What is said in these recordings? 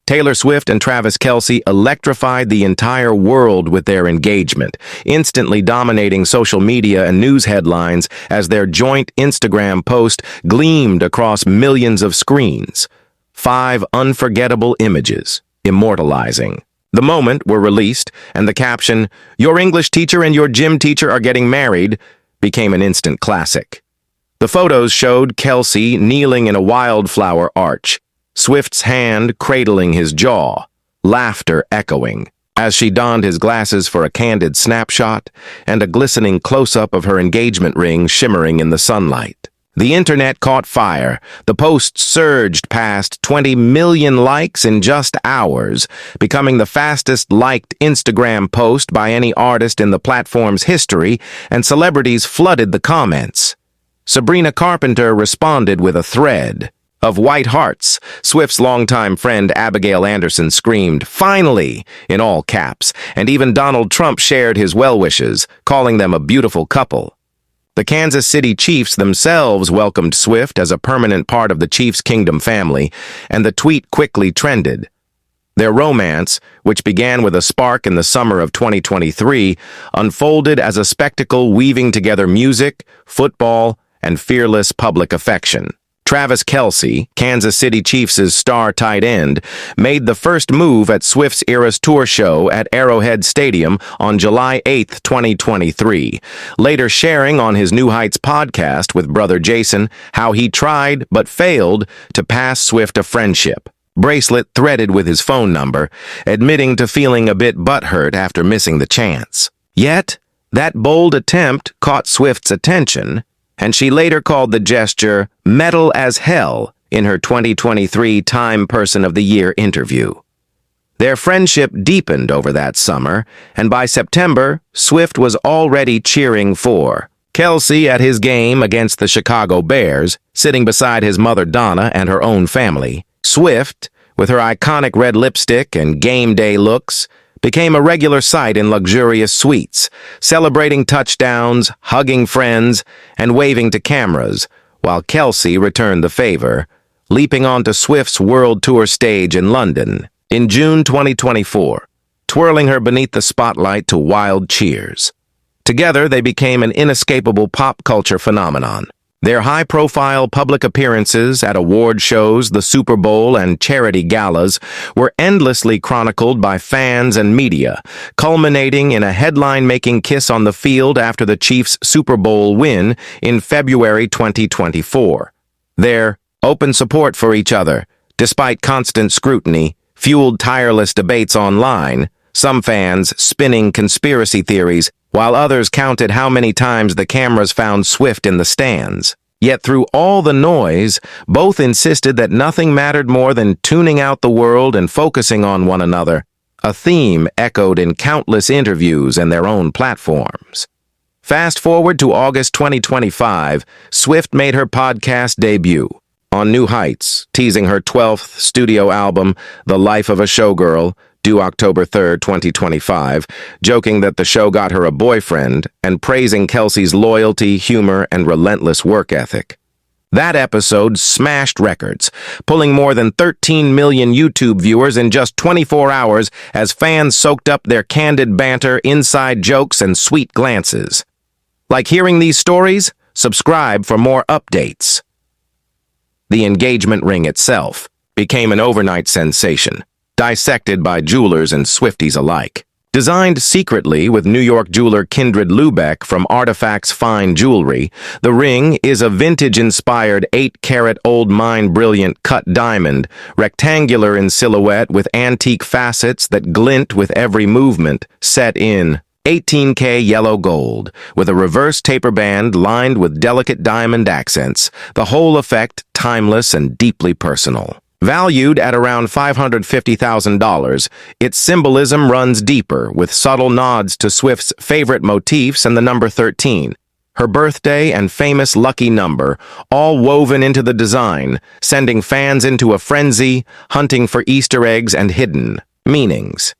Taylor Swift and Travis Kelce electrified the entire world with their engagement, instantly dominating social media and news headlines as their joint Instagram post gleamed across millions of screens. 5 unforgettable images, immortalizing the moment, were released, and the caption, "Your English teacher and your gym teacher are getting married," became an instant classic. The photos showed Kelce kneeling in a wildflower arch, Swift's hand cradling his jaw, laughter echoing, as she donned his glasses for a candid snapshot and a glistening close-up of her engagement ring shimmering in the sunlight. The internet caught fire. The post surged past 20 million likes in just hours, becoming the fastest-liked Instagram post by any artist in the platform's history, and celebrities flooded the comments. Sabrina Carpenter responded with a thread of white hearts. Swift's longtime friend Abigail Anderson screamed, "Finally!" in all caps, and even Donald Trump shared his well wishes, calling them a beautiful couple. The Kansas City Chiefs themselves welcomed Swift as a permanent part of the Chiefs' Kingdom family, and the tweet quickly trended. Their romance, which began with a spark in the summer of 2023, unfolded as a spectacle weaving together music, football, and fearless public affection. Travis Kelce, Kansas City Chiefs' star tight end, made the first move at Swift's Eras Tour show at Arrowhead Stadium on July 8, 2023, later sharing on his New Heights podcast with brother Jason how he tried but failed to pass Swift a friendship bracelet threaded with his phone number, admitting to feeling a bit butthurt after missing the chance. Yet, that bold attempt caught Swift's attention, and she later called the gesture "metal as hell" in her 2023 Time Person of the Year interview. Their friendship deepened over that summer, and by September, Swift was already cheering for Kelce at his game against the Chicago Bears, sitting beside his mother Donna and her own family. Swift, with her iconic red lipstick and game day looks, became a regular sight in luxurious suites, celebrating touchdowns, hugging friends, and waving to cameras, while Kelce returned the favor, leaping onto Swift's World Tour stage in London in June 2024, twirling her beneath the spotlight to wild cheers. Together, they became an inescapable pop culture phenomenon. Their high-profile public appearances at award shows, the Super Bowl, and charity galas were endlessly chronicled by fans and media, culminating in a headline-making kiss on the field after the Chiefs' Super Bowl win in February 2024. Their open support for each other, despite constant scrutiny, fueled tireless debates online, some fans spinning conspiracy theories, while others counted how many times the cameras found Swift in the stands. Yet through all the noise, both insisted that nothing mattered more than tuning out the world and focusing on one another, a theme echoed in countless interviews and their own platforms. Fast forward to August 2025, Swift made her podcast debut on New Heights, teasing her 12th studio album, The Life of a Showgirl, due October 3, 2025, joking that the show got her a boyfriend and praising Kelce's loyalty, humor, and relentless work ethic. That episode smashed records, pulling more than 13 million YouTube viewers in just 24 hours as fans soaked up their candid banter, inside jokes, and sweet glances. Like hearing these stories? Subscribe for more updates. The engagement ring itself became an overnight sensation, dissected by jewelers and Swifties alike. Designed secretly with New York jeweler Kindred Lubeck from Artifacts Fine Jewelry, the ring is a vintage-inspired 8-carat Old Mine Brilliant cut diamond, rectangular in silhouette with antique facets that glint with every movement, set in 18K yellow gold, with a reverse taper band lined with delicate diamond accents, the whole effect timeless and deeply personal. Valued at around $550,000, its symbolism runs deeper, with subtle nods to Swift's favorite motifs and the number 13, her birthday and famous lucky number, all woven into the design, sending fans into a frenzy, hunting for Easter eggs and hidden meanings.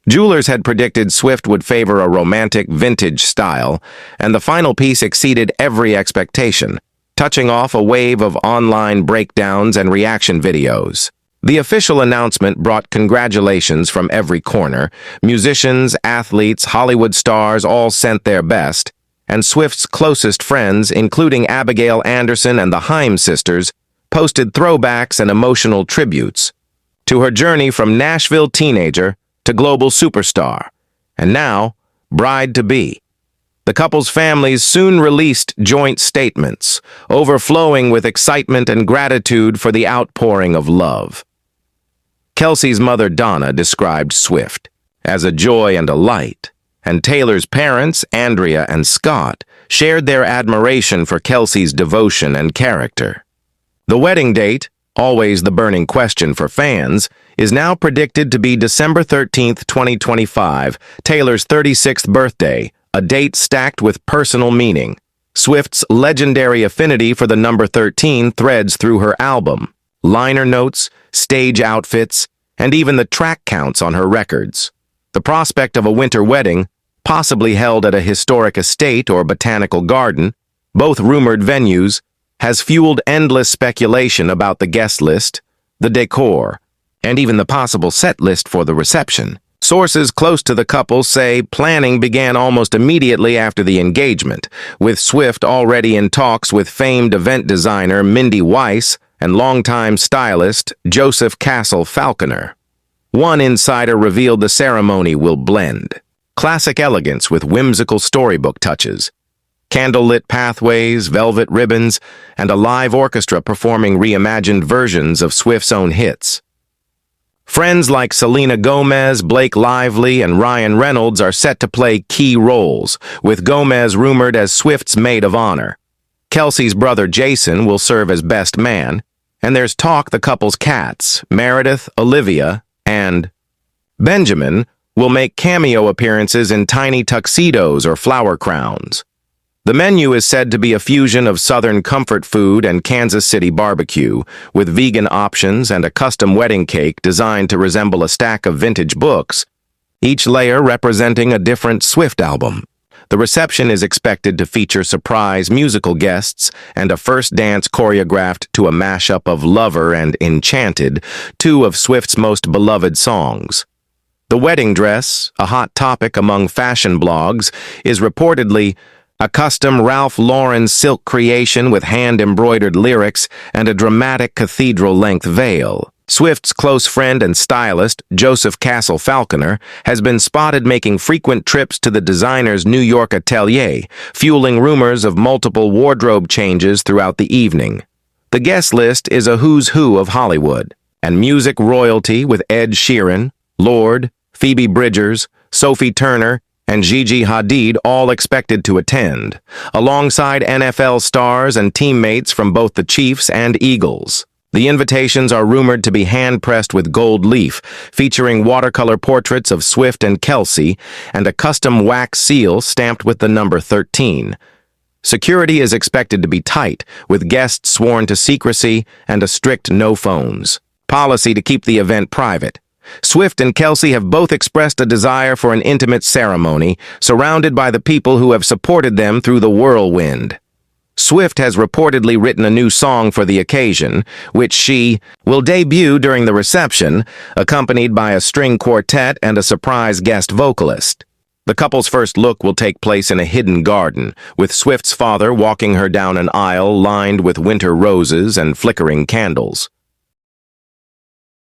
Jewelers had predicted Swift would favor a romantic vintage style, and the final piece exceeded every expectation, touching off a wave of online breakdowns and reaction videos. The official announcement brought congratulations from every corner. Musicians, athletes, Hollywood stars all sent their best, and Swift's closest friends, including Abigail Anderson and the Haim sisters, posted throwbacks and emotional tributes to her journey from Nashville teenager to global superstar, and now bride-to-be. The couple's families soon released joint statements, overflowing with excitement and gratitude for the outpouring of love. Kelce's mother, Donna, described Swift as a joy and a light, and Taylor's parents, Andrea and Scott, shared their admiration for Kelce's devotion and character. The wedding date, always the burning question for fans, is now predicted to be December 13, 2025, Taylor's 36th birthday, a date stacked with personal meaning. Swift's legendary affinity for the number 13 threads through her album, liner notes, stage outfits, and even the track counts on her records. The prospect of a winter wedding, possibly held at a historic estate or botanical garden, both rumored venues, has fueled endless speculation about the guest list, the decor, and even the possible set list for the reception. Sources close to the couple say planning began almost immediately after the engagement, with Swift already in talks with famed event designer Mindy Weiss and longtime stylist Joseph Castle Falconer. One insider revealed the ceremony will blend classic elegance with whimsical storybook touches, candlelit pathways, velvet ribbons, and a live orchestra performing reimagined versions of Swift's own hits. Friends like Selena Gomez, Blake Lively, and Ryan Reynolds are set to play key roles, with Gomez rumored as Swift's maid of honor. Kelce's brother Jason will serve as best man, and there's talk the couple's cats, Meredith, Olivia, and Benjamin, will make cameo appearances in tiny tuxedos or flower crowns. The menu is said to be a fusion of Southern comfort food and Kansas City barbecue, with vegan options and a custom wedding cake designed to resemble a stack of vintage books, each layer representing a different Swift album. The reception is expected to feature surprise musical guests and a first dance choreographed to a mashup of Lover and Enchanted, two of Swift's most beloved songs. The wedding dress, a hot topic among fashion blogs, is reportedly a custom Ralph Lauren silk creation with hand-embroidered lyrics and a dramatic cathedral-length veil. Swift's close friend and stylist, Joseph Castle Falconer, has been spotted making frequent trips to the designer's New York atelier, fueling rumors of multiple wardrobe changes throughout the evening. The guest list is a who's who of Hollywood, and music royalty with Ed Sheeran, Lorde, Phoebe Bridgers, Sophie Turner, and Gigi Hadid all expected to attend, alongside NFL stars and teammates from both the Chiefs and Eagles. The invitations are rumored to be hand-pressed with gold leaf, featuring watercolor portraits of Swift and Kelce, and a custom wax seal stamped with the number 13. Security is expected to be tight, with guests sworn to secrecy and a strict no phones policy to keep the event private. Swift and Kelce have both expressed a desire for an intimate ceremony, surrounded by the people who have supported them through the whirlwind. Swift has reportedly written a new song for the occasion, which she will debut during the reception, accompanied by a string quartet and a surprise guest vocalist. The couple's first look will take place in a hidden garden, with Swift's father walking her down an aisle lined with winter roses and flickering candles.